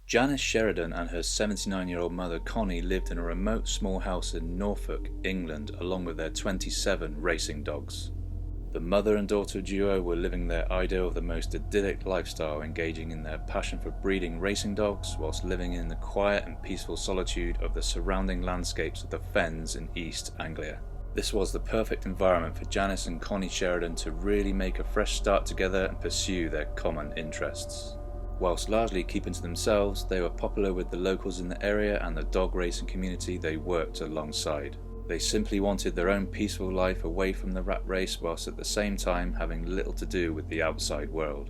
Janice Sheridan and her 79-year-old mother Connie lived in a remote small house in Norfolk, England, along with their 27 racing dogs. The mother and daughter duo were living their ideal of the most idyllic lifestyle, engaging in their passion for breeding racing dogs whilst living in the quiet and peaceful solitude of the surrounding landscapes of the Fens in East Anglia. This was the perfect environment for Janice and Connie Sheridan to really make a fresh start together and pursue their common interests. Whilst largely keeping to themselves, they were popular with the locals in the area and the dog racing community they worked alongside. They simply wanted their own peaceful life away from the rat race, whilst at the same time having little to do with the outside world.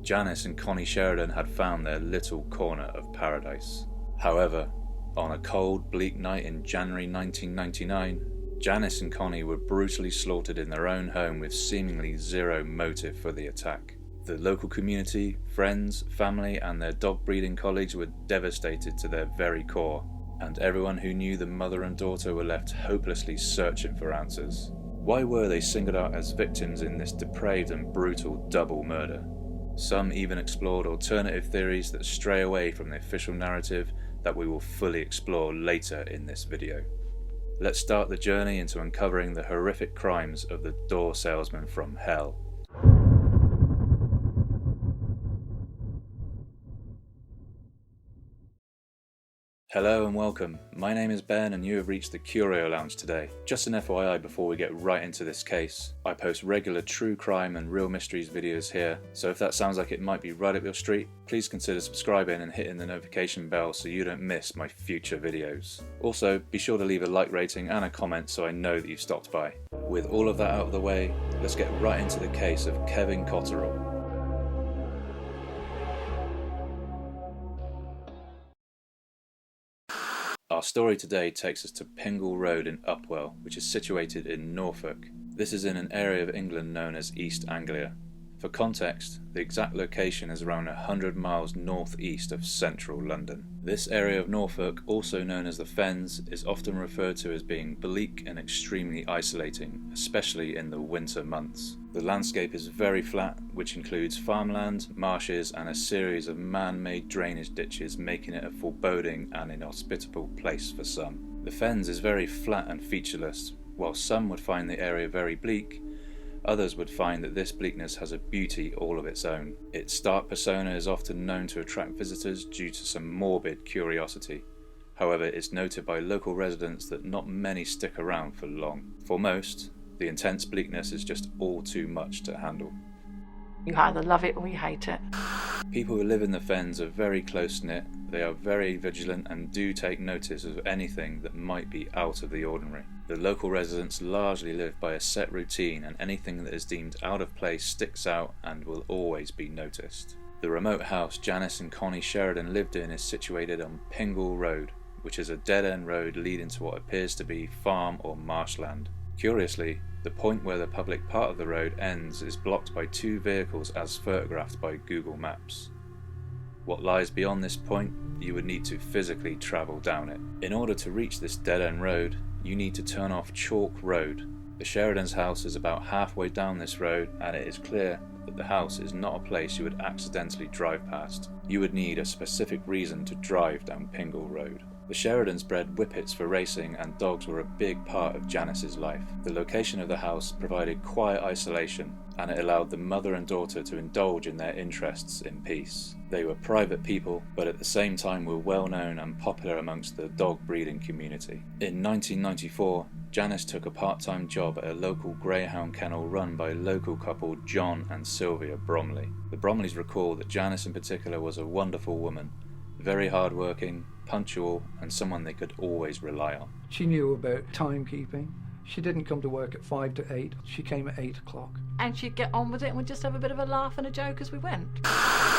Janice and Connie Sheridan had found their little corner of paradise. However, on a cold, bleak night in January 1999, Janice and Connie were brutally slaughtered in their own home with seemingly zero motive for the attack. The local community, friends, family and their dog breeding colleagues were devastated to their very core, and everyone who knew the mother and daughter were left hopelessly searching for answers. Why were they singled out as victims in this depraved and brutal double murder? Some even explored alternative theories that stray away from the official narrative that we will fully explore later in this video. Let's start the journey into uncovering the horrific crimes of the door salesman from hell. Hello and welcome, my name is Ben and you have reached the Curio Lounge today. Just an FYI before we get right into this case, I post regular true crime and real mysteries videos here, so if that sounds like it might be right up your street, please consider subscribing and hitting the notification bell so you don't miss my future videos. Also, be sure to leave a like rating and a comment so I know that you've stopped by. With all of that out of the way, let's get right into the case of Kevin Cotterell. Our story today takes us to Pingle Road in Upwell, which is situated in Norfolk. This is in an area of England known as East Anglia. For context, the exact location is around 100 miles northeast of central London. This area of Norfolk, also known as the Fens, is often referred to as being bleak and extremely isolating, especially in the winter months. The landscape is very flat, which includes farmland, marshes and a series of man-made drainage ditches, making it a foreboding and inhospitable place for some. The Fens is very flat and featureless. While some would find the area very bleak, others would find that this bleakness has a beauty all of its own. Its stark persona is often known to attract visitors due to some morbid curiosity. However, it's noted by local residents that not many stick around for long. For most, the intense bleakness is just all too much to handle. You either love it or you hate it. People who live in the Fens are very close-knit, they are very vigilant and do take notice of anything that might be out of the ordinary. The local residents largely live by a set routine, and anything that is deemed out of place sticks out and will always be noticed. The remote house Janice and Connie Sheridan lived in is situated on Pingle Road, which is a dead-end road leading to what appears to be farm or marshland. Curiously, the point where the public part of the road ends is blocked by two vehicles as photographed by Google Maps. What lies beyond this point, you would need to physically travel down it. In order to reach this dead-end road, you need to turn off Chalk Road. The Sheridans' house is about halfway down this road, and it is clear that the house is not a place you would accidentally drive past. You would need a specific reason to drive down Pingle Road. The Sheridans bred whippets for racing, and dogs were a big part of Janice's life. The location of the house provided quiet isolation, and it allowed the mother and daughter to indulge in their interests in peace. They were private people, but at the same time were well known and popular amongst the dog breeding community. In 1994, Janice took a part-time job at a local greyhound kennel run by local couple John and Sylvia Bromley. The Bromleys recall that Janice in particular was a wonderful woman, very hardworking, punctual, and someone they could always rely on. She knew about timekeeping. She didn't come to work at 5 to 8. She came at 8 o'clock. And she'd get on with it and we'd just have a bit of a laugh and a joke as we went.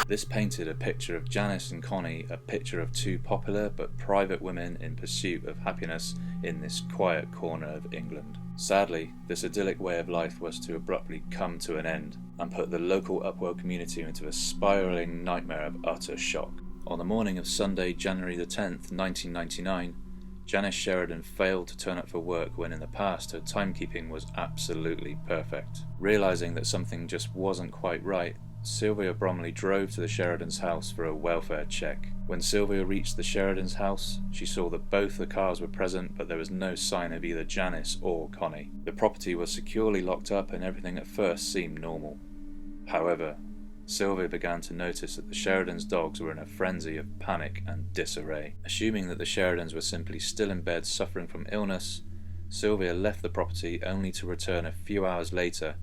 This painted a picture of Janice and Connie, a picture of two popular but private women in pursuit of happiness in this quiet corner of England. Sadly, this idyllic way of life was to abruptly come to an end and put the local Upwell community into a spiralling nightmare of utter shock. On the morning of Sunday, January the 10th, 1999, Janice Sheridan failed to turn up for work when in the past her timekeeping was absolutely perfect. Realising that something just wasn't quite right, Sylvia Bromley drove to the Sheridans' house for a welfare check. When Sylvia reached the Sheridans' house, she saw that both the cars were present, but there was no sign of either Janice or Connie. The property was securely locked up and everything at first seemed normal. However, Sylvia began to notice that the Sheridans' dogs were in a frenzy of panic and disarray. Assuming that the Sheridans were simply still in bed suffering from illness, Sylvia left the property only to return a few hours later,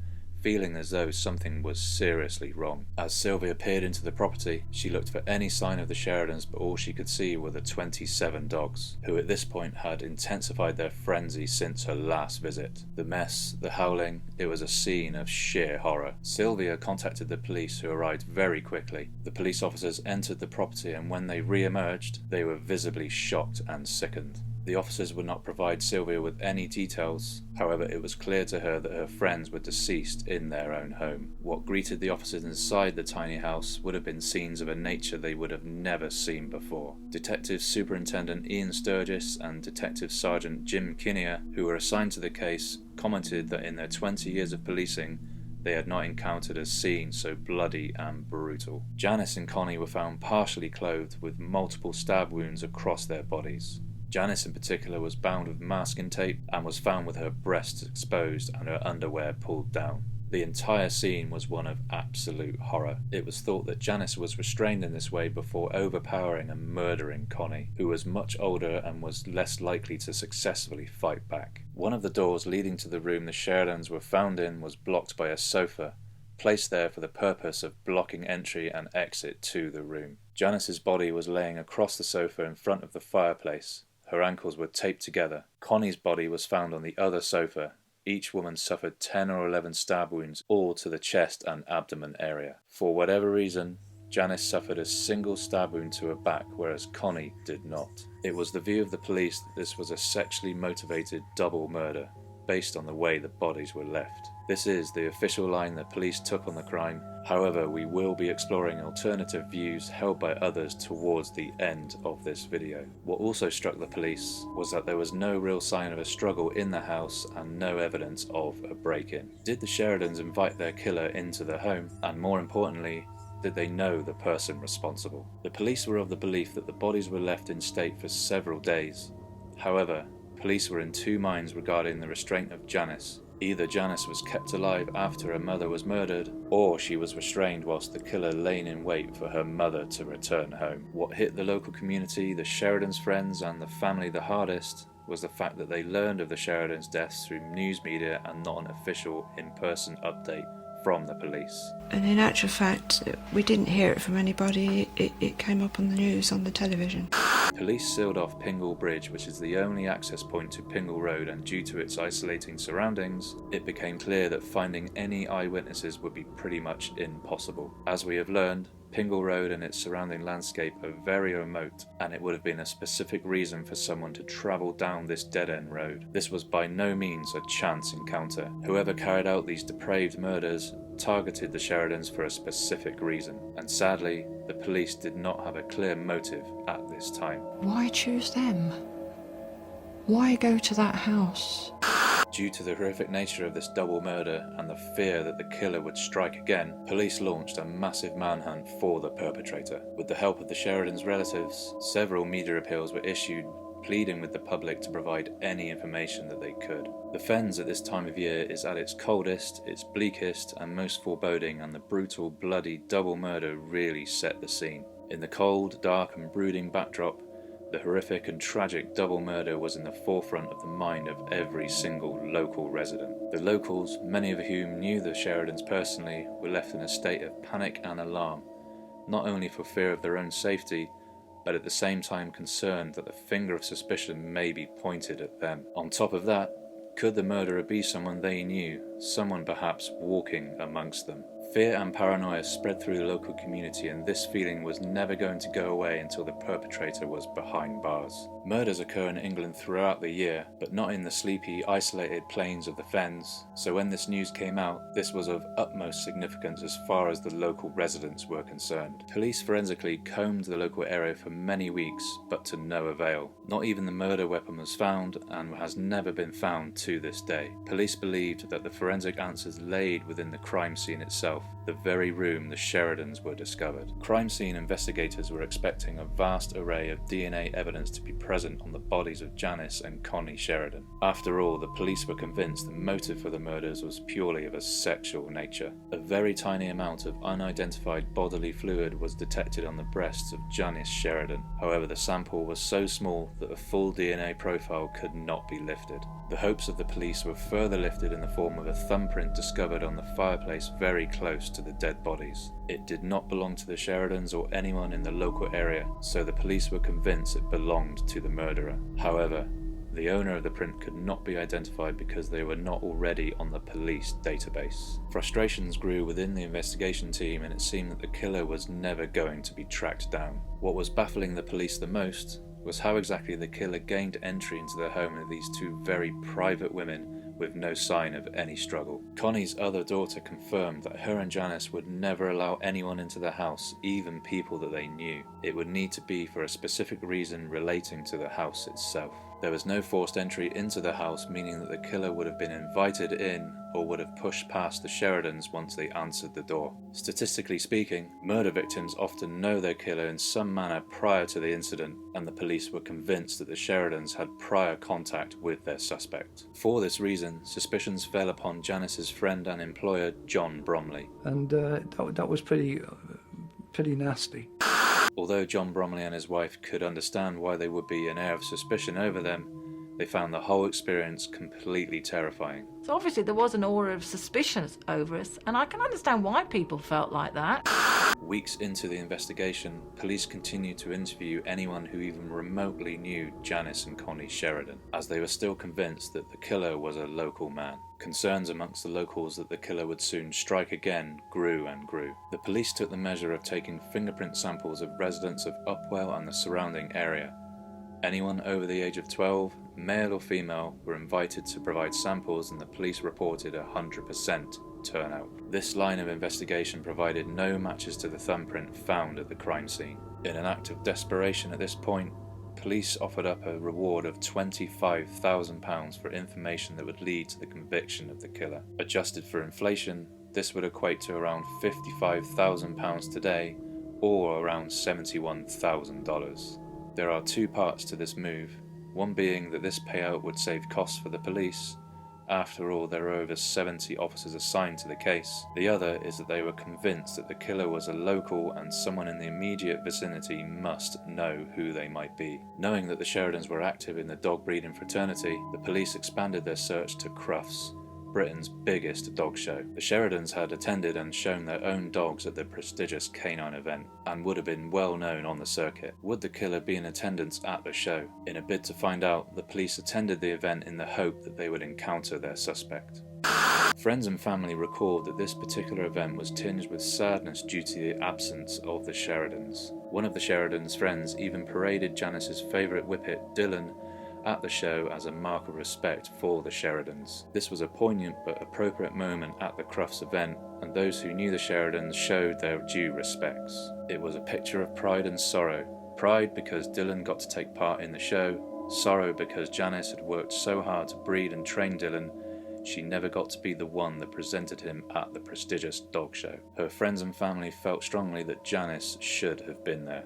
feeling as though something was seriously wrong. As Sylvia peered into the property, she looked for any sign of the Sheridans, but all she could see were the 27 dogs, who at this point had intensified their frenzy since her last visit. The mess, the howling, it was a scene of sheer horror. Sylvia contacted the police, who arrived very quickly. The police officers entered the property, and when they re-emerged, they were visibly shocked and sickened. The officers would not provide Sylvia with any details, however it was clear to her that her friends were deceased in their own home. What greeted the officers inside the tiny house would have been scenes of a nature they would have never seen before. Detective Superintendent Ian Sturgis and Detective Sergeant Jim Kinnear, who were assigned to the case, commented that in their 20 years of policing, they had not encountered a scene so bloody and brutal. Janice and Connie were found partially clothed with multiple stab wounds across their bodies. Janice in particular was bound with masking tape and was found with her breasts exposed and her underwear pulled down. The entire scene was one of absolute horror. It was thought that Janice was restrained in this way before overpowering and murdering Connie, who was much older and was less likely to successfully fight back. One of the doors leading to the room the Sheridans were found in was blocked by a sofa, placed there for the purpose of blocking entry and exit to the room. Janice's body was laying across the sofa in front of the fireplace. Her ankles were taped together. Connie's body was found on the other sofa. Each woman suffered 10 or 11 stab wounds, all to the chest and abdomen area. For whatever reason, Janice suffered a single stab wound to her back, whereas Connie did not. It was the view of the police that this was a sexually motivated double murder, based on the way the bodies were left. This is the official line that police took on the crime. However, we will be exploring alternative views held by others towards the end of this video. What also struck the police was that there was no real sign of a struggle in the house and no evidence of a break-in. Did the Sheridans invite their killer into the home? And more importantly, did they know the person responsible? The police were of the belief that the bodies were left in state for several days. However, police were in two minds regarding the restraint of Janice. Either Janice was kept alive after her mother was murdered, or she was restrained whilst the killer lay in wait for her mother to return home. What hit the local community, the Sheridans' friends, and the family the hardest was the fact that they learned of the Sheridans' deaths through news media and not an official in-person update from the police. And in actual fact, we didn't hear it from anybody. It came up on the news, on the television. Police sealed off Pingle Bridge, which is the only access point to Pingle Road, and due to its isolating surroundings, it became clear that finding any eyewitnesses would be pretty much impossible. As we have learned, Pingle Road and its surrounding landscape are very remote, and it would have been a specific reason for someone to travel down this dead-end road. This was by no means a chance encounter. Whoever carried out these depraved murders targeted the Sheridans for a specific reason, and sadly, the police did not have a clear motive at this time. Why choose them? Why go to that house? Due to the horrific nature of this double murder and the fear that the killer would strike again, police launched a massive manhunt for the perpetrator. With the help of the Sheridans' relatives, several media appeals were issued pleading with the public to provide any information that they could. The Fens at this time of year is at its coldest, its bleakest and most foreboding, and the brutal, bloody double murder really set the scene. In the cold, dark and brooding backdrop, the horrific and tragic double murder was in the forefront of the mind of every single local resident. The locals, many of whom knew the Sheridans personally, were left in a state of panic and alarm, not only for fear of their own safety, but at the same time concerned that the finger of suspicion may be pointed at them. On top of that, could the murderer be someone they knew, someone perhaps walking amongst them? Fear and paranoia spread through the local community, and this feeling was never going to go away until the perpetrator was behind bars. Murders occur in England throughout the year, but not in the sleepy, isolated plains of the Fens, so when this news came out, this was of utmost significance as far as the local residents were concerned. Police forensically combed the local area for many weeks, but to no avail. Not even the murder weapon was found, and has never been found to this day. Police believed that the forensic answers laid within the crime scene itself, itself, the very room the Sheridans were discovered. Crime scene investigators were expecting a vast array of DNA evidence to be present on the bodies of Janice and Connie Sheridan. After all, the police were convinced the motive for the murders was purely of a sexual nature. A very tiny amount of unidentified bodily fluid was detected on the breasts of Janice Sheridan. However, the sample was so small that a full DNA profile could not be lifted. The hopes of the police were further lifted in the form of a thumbprint discovered on the fireplace very close to the dead bodies. It did not belong to the Sheridans or anyone in the local area, so the police were convinced it belonged to the murderer. However, the owner of the print could not be identified because they were not already on the police database. Frustrations grew within the investigation team, and it seemed that the killer was never going to be tracked down. What was baffling the police the most was how exactly the killer gained entry into the home of these two very private women with no sign of any struggle. Connie's other daughter confirmed that her and Janice would never allow anyone into the house, even people that they knew. It would need to be for a specific reason relating to the house itself. There was no forced entry into the house, meaning that the killer would have been invited in or would have pushed past the Sheridans once they answered the door. Statistically speaking, murder victims often know their killer in some manner prior to the incident, and the police were convinced that the Sheridans had prior contact with their suspect. For this reason, suspicions fell upon Janice's friend and employer, John Bromley. And that was pretty nasty. Although John Bromley and his wife could understand why there would be an air of suspicion over them, they found the whole experience completely terrifying. So obviously there was an aura of suspicion over us, and I can understand why people felt like that. Weeks into the investigation, police continued to interview anyone who even remotely knew Janice and Connie Sheridan, as they were still convinced that the killer was a local man. Concerns amongst the locals that the killer would soon strike again grew and grew. The police took the measure of taking fingerprint samples of residents of Upwell and the surrounding area. Anyone over the age of 12, male or female, were invited to provide samples, and the police reported 100% turnout. This line of investigation provided no matches to the thumbprint found at the crime scene. In an act of desperation at this point, police offered up a reward of £25,000 for information that would lead to the conviction of the killer. Adjusted for inflation, this would equate to around £55,000 today, or around $71,000. There are two parts to this move, one being that this payout would save costs for the police. After all, there are over 70 officers assigned to the case. The other is that they were convinced that the killer was a local, and someone in the immediate vicinity must know who they might be. Knowing that the Sheridans were active in the dog breeding fraternity, the police expanded their search to Crufts, Britain's biggest dog show. The Sheridans had attended and shown their own dogs at the prestigious canine event, and would have been well known on the circuit. Would the killer be in attendance at the show? In a bid to find out, the police attended the event in the hope that they would encounter their suspect. Friends and family recalled that this particular event was tinged with sadness due to the absence of the Sheridans. One of the Sheridans' friends even paraded Janice's favourite whippet, Dylan, at the show as a mark of respect for the Sheridans. This was a poignant but appropriate moment at the Crufts event, and those who knew the Sheridans showed their due respects. It was a picture of pride and sorrow. Pride because Dylan got to take part in the show, sorrow because Janice had worked so hard to breed and train Dylan, she never got to be the one that presented him at the prestigious dog show. Her friends and family felt strongly that Janice should have been there.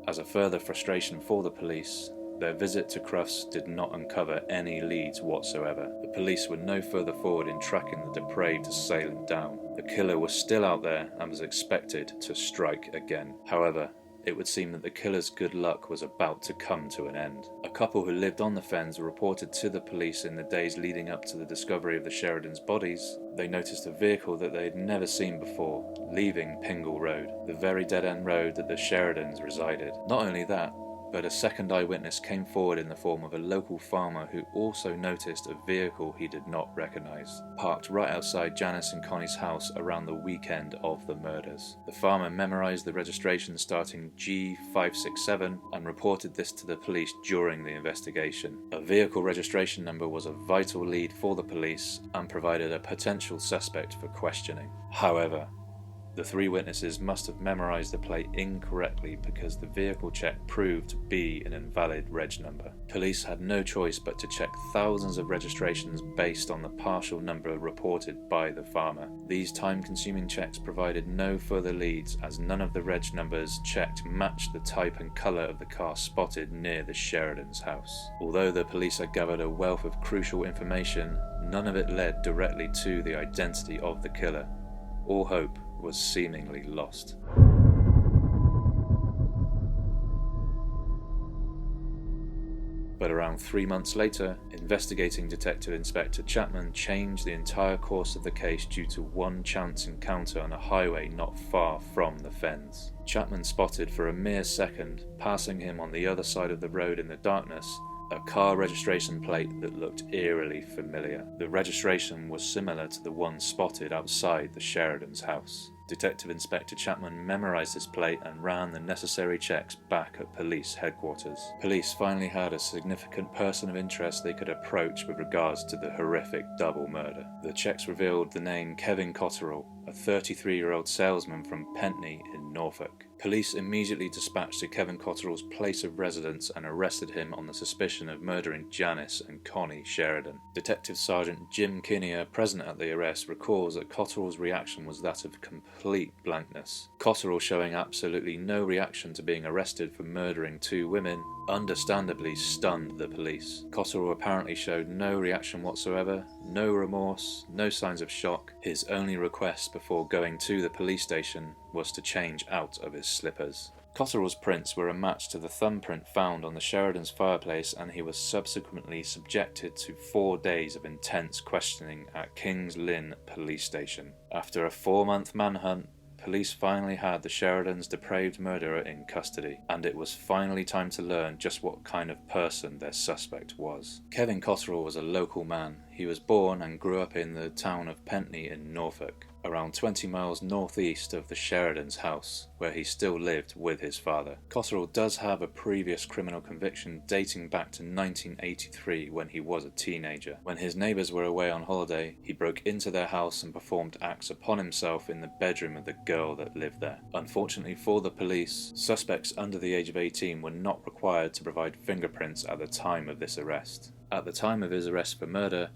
As a further frustration for the police, their visit to Crufts did not uncover any leads whatsoever. The police were no further forward in tracking the depraved assailant down. The killer was still out there and was expected to strike again. However, it would seem that the killer's good luck was about to come to an end. A couple who lived on the Fens reported to the police in the days leading up to the discovery of the Sheridans' bodies. They noticed a vehicle that they had never seen before, leaving Pingle Road, the very dead-end road that the Sheridans resided. Not only that, but a second eyewitness came forward in the form of a local farmer who also noticed a vehicle he did not recognise, parked right outside Janice and Connie's house around the weekend of the murders. The farmer memorised the registration starting G567 and reported this to the police during the investigation. A vehicle registration number was a vital lead for the police and provided a potential suspect for questioning. However, The 3 witnesses must have memorised the plate incorrectly because the vehicle check proved to be an invalid reg number. Police had no choice but to check thousands of registrations based on the partial number reported by the farmer. These time-consuming checks provided no further leads as none of the reg numbers checked matched the type and colour of the car spotted near the Sheridans' house. Although the police had gathered a wealth of crucial information, none of it led directly to the identity of the killer. All hope was seemingly lost. But around 3 months later, investigating Detective Inspector Chapman changed the entire course of the case due to one chance encounter on a highway not far from the Fens. Chapman spotted for a mere second, passing him on the other side of the road in the darkness, a car registration plate that looked eerily familiar. The registration was similar to the one spotted outside the Sheridans' house. Detective Inspector Chapman memorised this plate and ran the necessary checks back at police headquarters. Police finally had a significant person of interest they could approach with regards to the horrific double murder. The checks revealed the name Kevin Cotterell, a 33-year-old salesman from Pentney in Norfolk. Police immediately dispatched to Kevin Cotterell's place of residence and arrested him on the suspicion of murdering Janice and Connie Sheridan. Detective Sergeant Jim Kinnear, present at the arrest, recalls that Cotterell's reaction was that of complete blankness. Cotterell, showing absolutely no reaction to being arrested for murdering 2 women, understandably stunned the police. Cotterell apparently showed no reaction whatsoever, no remorse, no signs of shock. His only request before going to the police station was to change out of his slippers. Cotterell's prints were a match to the thumbprint found on the Sheridans' fireplace, and he was subsequently subjected to 4 days of intense questioning at Kings Lynn police station. After a 4-month manhunt, police finally had the Sheridans' depraved murderer in custody, and it was finally time to learn just what kind of person their suspect was. Kevin Cotterell was a local man. He was born and grew up in the town of Pentney in Norfolk, around 20 miles northeast of the Sheridans' house, where he still lived with his father. Cotterell does have a previous criminal conviction dating back to 1983 when he was a teenager. When his neighbours were away on holiday, he broke into their house and performed acts upon himself in the bedroom of the girl that lived there. Unfortunately for the police, suspects under the age of 18 were not required to provide fingerprints at the time of this arrest. At the time of his arrest for murder,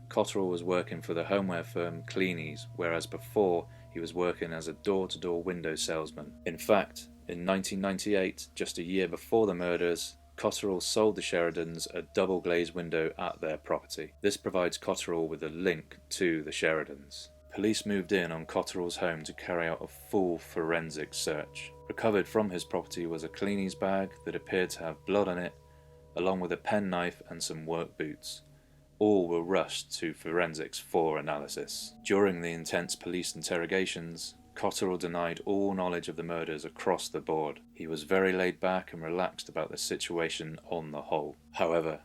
Cotterell was working for the homeware firm Cleanies, whereas before he was working as a door-to-door window salesman. In fact, in 1998, just a year before the murders, Cotterell sold the Sheridans a double-glazed window at their property. This provides Cotterell with a link to the Sheridans. Police moved in on Cotterell's home to carry out a full forensic search. Recovered from his property was a Cleanies bag that appeared to have blood on it, along with a penknife and some work boots. All were rushed to forensics for analysis. During the intense police interrogations, Cotterell denied all knowledge of the murders across the board. He was very laid back and relaxed about the situation on the whole. However,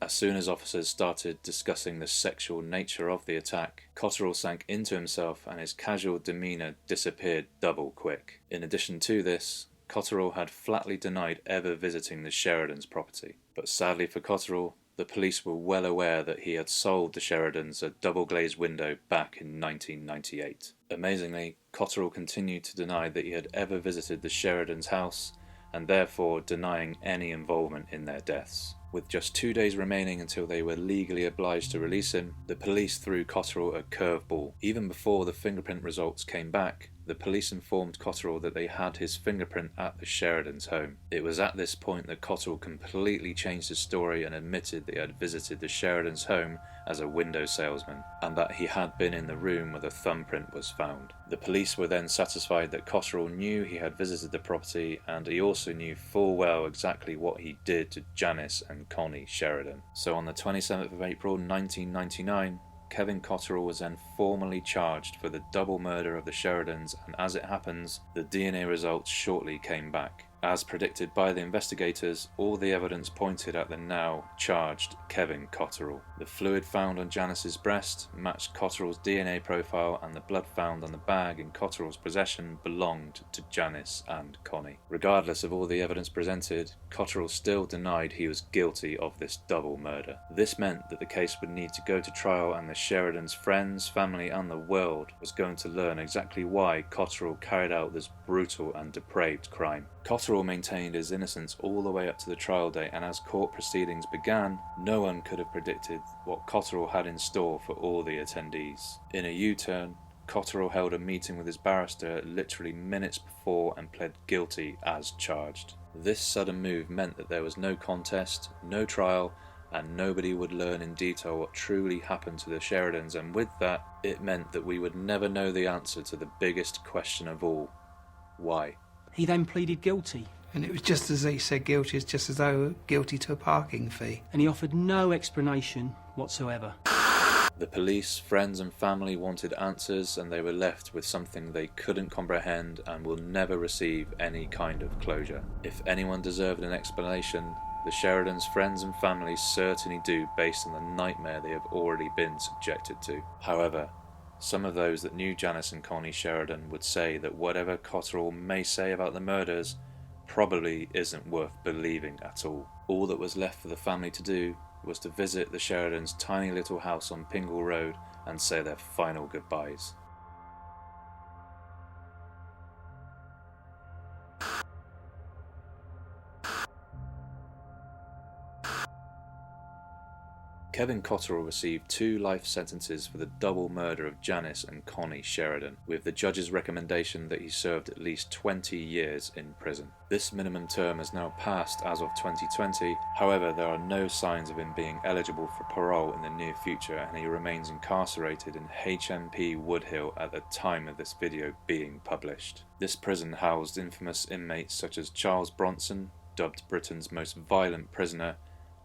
as soon as officers started discussing the sexual nature of the attack, Cotterell sank into himself and his casual demeanour disappeared double quick. In addition to this, Cotterell had flatly denied ever visiting the Sheridans' property. But sadly for Cotterell, the police were well aware that he had sold the Sheridans a double-glazed window back in 1998. Amazingly, Cotterell continued to deny that he had ever visited the Sheridans' house, and therefore denying any involvement in their deaths. With just 2 days remaining until they were legally obliged to release him, the police threw Cotterell a curveball. Even before the fingerprint results came back, the police informed Cotterell that they had his fingerprint at the Sheridans' home. It was at this point that Cotterell completely changed his story and admitted that he had visited the Sheridans' home as a window salesman, and that he had been in the room where the thumbprint was found. The police were then satisfied that Cotterell knew he had visited the property, and he also knew full well exactly what he did to Janice and Connie Sheridan. So on the 27th of April 1999, Kevin Cotterell was then formally charged for the double murder of the Sheridans, and as it happens, the DNA results shortly came back. As predicted by the investigators, all the evidence pointed at the now charged Kevin Cotterell. The fluid found on Janice's breast matched Cotterell's DNA profile, and the blood found on the bag in Cotterell's possession belonged to Janice and Connie. Regardless of all the evidence presented, Cotterell still denied he was guilty of this double murder. This meant that the case would need to go to trial, and the Sheridans' friends, family and the world was going to learn exactly why Cotterell carried out this brutal and depraved crime. Cotterell maintained his innocence all the way up to the trial date, and as court proceedings began, no one could have predicted what Cotterell had in store for all the attendees. In a U-turn, Cotterell held a meeting with his barrister literally minutes before and pled guilty as charged. This sudden move meant that there was no contest, no trial, and nobody would learn in detail what truly happened to the Sheridans, and with that, it meant that we would never know the answer to the biggest question of all. Why? He then pleaded guilty. And it was just as he said guilty, it's just as though guilty to a parking fee. And he offered no explanation whatsoever. The police, friends and family wanted answers, and they were left with something they couldn't comprehend and will never receive any kind of closure. If anyone deserved an explanation, the Sheridans' friends and family certainly do, based on the nightmare they have already been subjected to. However, some of those that knew Janice and Connie Sheridan would say that whatever Cotterell may say about the murders probably isn't worth believing at all. All that was left for the family to do was to visit the Sheridans' tiny little house on Pingle Road and say their final goodbyes. Kevin Cotterell received 2 life sentences for the double murder of Janice and Connie Sheridan, with the judge's recommendation that he served at least 20 years in prison. This minimum term has now passed as of 2020, however there are no signs of him being eligible for parole in the near future, and he remains incarcerated in HMP Woodhill at the time of this video being published. This prison housed infamous inmates such as Charles Bronson, dubbed Britain's most violent prisoner,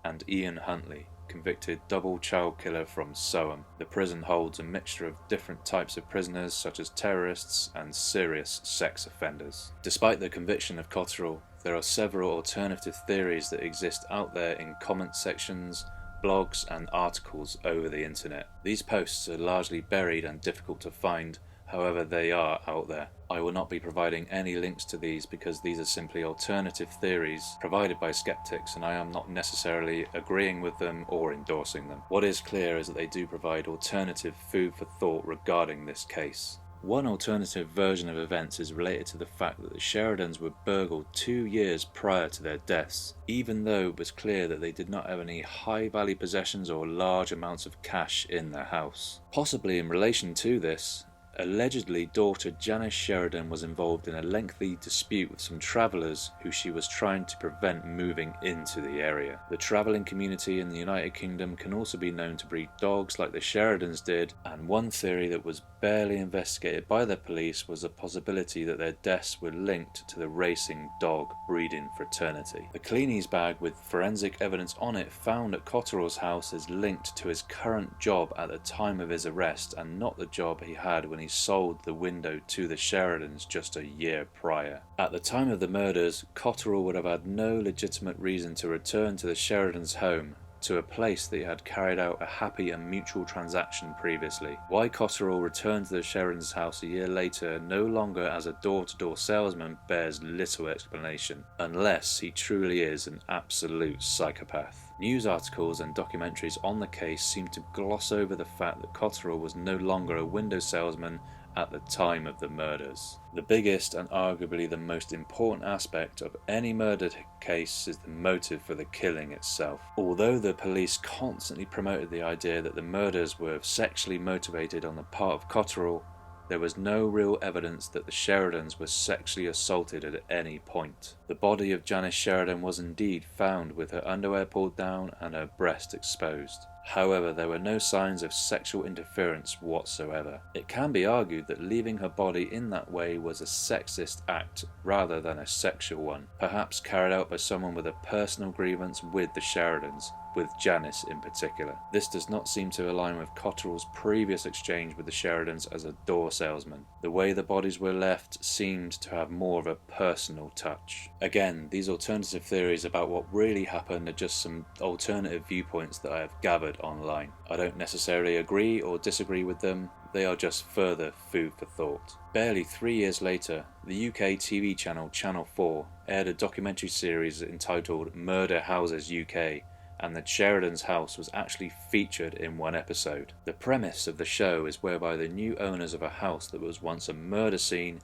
and Ian Huntley, convicted double child killer from Soham. The prison holds a mixture of different types of prisoners such as terrorists and serious sex offenders. Despite the conviction of Cotterell, there are several alternative theories that exist out there in comment sections, blogs and articles over the internet. These posts are largely buried and difficult to find, however they are out there. I will not be providing any links to these because these are simply alternative theories provided by skeptics, and I am not necessarily agreeing with them or endorsing them. What is clear is that they do provide alternative food for thought regarding this case. One alternative version of events is related to the fact that the Sheridans were burgled 2 years prior to their deaths, even though it was clear that they did not have any high-value possessions or large amounts of cash in their house. Possibly in relation to this, allegedly daughter Janice Sheridan was involved in a lengthy dispute with some travellers who she was trying to prevent moving into the area. The travelling community in the United Kingdom can also be known to breed dogs like the Sheridans did, and one theory that was barely investigated by the police was the possibility that their deaths were linked to the racing dog breeding fraternity. The cleanies bag with forensic evidence on it found at Cotterell's house is linked to his current job at the time of his arrest, and not the job he had when he sold the window to the Sheridans just a year prior. At the time of the murders, Cotterell would have had no legitimate reason to return to the Sheridans' home, to a place that he had carried out a happy and mutual transaction previously. Why Cotterell returned to the Sheridans' house a year later, no longer as a door-to-door salesman, bears little explanation, unless he truly is an absolute psychopath. News articles and documentaries on the case seem to gloss over the fact that Cotterell was no longer a window salesman at the time of the murders. The biggest and arguably the most important aspect of any murder case is the motive for the killing itself. Although the police constantly promoted the idea that the murders were sexually motivated on the part of Cotterell, there was no real evidence that the Sheridans were sexually assaulted at any point. The body of Janice Sheridan was indeed found with her underwear pulled down and her breast exposed. However, there were no signs of sexual interference whatsoever. It can be argued that leaving her body in that way was a sexist act rather than a sexual one, perhaps carried out by someone with a personal grievance with the Sheridans, with Janice in particular. This does not seem to align with Cotterell's previous exchange with the Sheridans as a door salesman. The way the bodies were left seemed to have more of a personal touch. Again, these alternative theories about what really happened are just some alternative viewpoints that I have gathered online. I don't necessarily agree or disagree with them, they are just further food for thought. Barely 3 years later, the UK TV channel Channel 4 aired a documentary series entitled Murder Houses UK, and the Sheridan's house was actually featured in one episode. The premise of the show is whereby the new owners of a house that was once a murder scene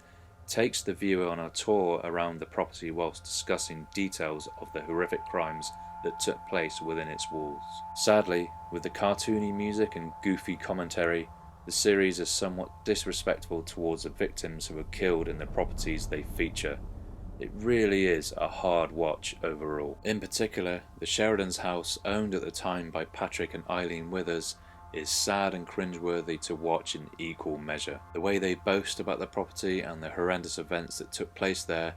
takes the viewer on a tour around the property whilst discussing details of the horrific crimes that took place within its walls. Sadly, with the cartoony music and goofy commentary, the series is somewhat disrespectful towards the victims who were killed in the properties they feature. It really is a hard watch overall. In particular, the Sheridan's house, owned at the time by Patrick and Eileen Withers, is sad and cringeworthy to watch in equal measure. The way they boast about the property and the horrendous events that took place there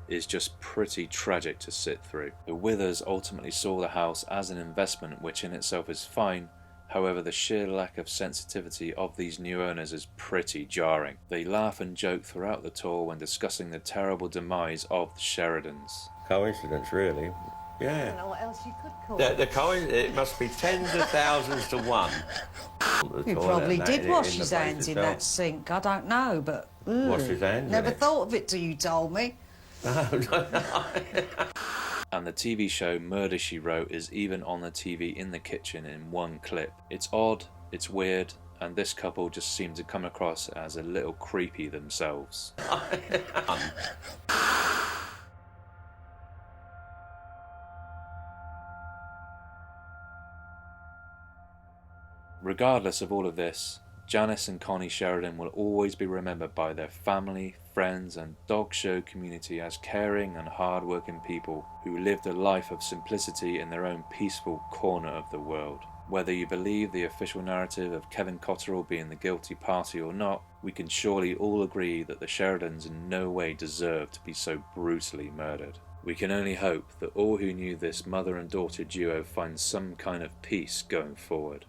is just pretty tragic to sit through. The Withers ultimately saw the house as an investment, which in itself is fine. However, the sheer lack of sensitivity of these new owners is pretty jarring. They laugh and joke throughout the tour when discussing the terrible demise of the Sheridans. Coincidence, really. Yeah. I don't know what else you could call It must be tens of thousands to one. He probably did wash his hands in that sink. I don't know, but... Wash his hands Never in it? thought of it till you told me. And the TV show Murder, She Wrote is even on the TV in the kitchen in one clip. It's odd, it's weird, and this couple just seem to come across as a little creepy themselves. Regardless of all of this, Janice and Connie Sheridan will always be remembered by their family, friends and dog show community as caring and hard-working people who lived a life of simplicity in their own peaceful corner of the world. Whether you believe the official narrative of Kevin Cotterell being the guilty party or not, we can surely all agree that the Sheridans in no way deserve to be so brutally murdered. We can only hope that all who knew this mother and daughter duo find some kind of peace going forward.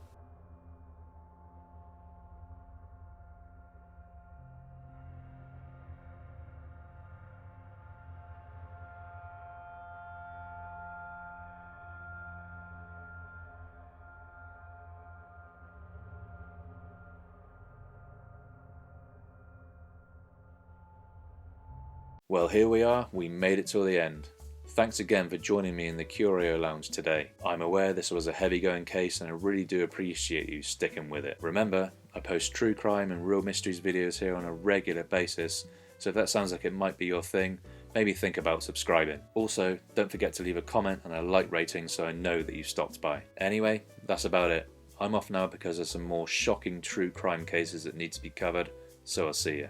Well, here we are, we made it till the end. Thanks again for joining me in the Curio Lounge today. I'm aware this was a heavy going case and I really do appreciate you sticking with it. Remember, I post true crime and real mysteries videos here on a regular basis, so if that sounds like it might be your thing, maybe think about subscribing. Also, don't forget to leave a comment and a like rating so I know that you stopped by. Anyway, that's about it. I'm off now because there's some more shocking true crime cases that need to be covered, so I'll see you.